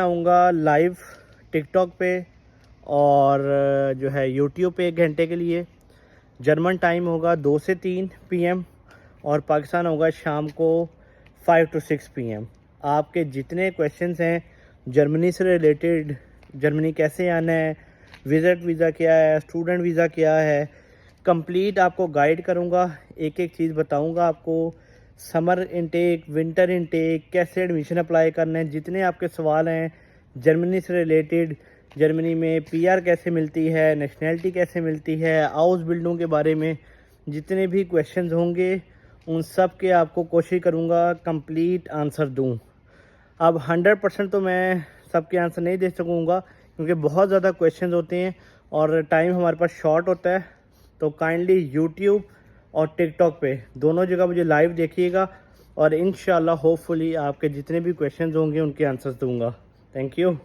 आऊँगा live TikTok पे और जो है यूट्यूब पे 1 घंटे के लिए। जर्मन टाइम होगा 2 से 3 पीएम और पाकिस्तान होगा शाम को 5 to 6 पीएम। आपके जितने क्वेश्चंस हैं जर्मनी से रिलेटेड, जर्मनी कैसे आना है, विज़िट वीज़ा क्या है, स्टूडेंट वीज़ा क्या है, कंप्लीट आपको गाइड करूँगा। एक एक चीज़ बताऊँगा आपको। समर इनटेक, विंटर इनटेक, कैसे एडमिशन अप्लाई करना है, जितने आपके सवाल हैं जर्मनी से रिलेटेड, जर्मनी में पीआर कैसे मिलती है, नेशनैलिटी कैसे मिलती है, हाउस बिल्डिंग के बारे में जितने भी क्वेश्चंस होंगे उन सब के आपको कोशिश करूँगा कंप्लीट आंसर दूँ। अब 100% तो मैं सबके आंसर नहीं दे सकूँगा क्योंकि बहुत ज़्यादा क्वेश्चंस होते हैं और टाइम हमारे पास शॉर्ट होता है। तो काइंडली यूट्यूब और टिकटॉक पे दोनों जगह मुझे लाइव देखिएगा और इंशाल्लाह होपफुली आपके जितने भी क्वेश्चंस होंगे उनके आंसर्स दूंगा। Thank you.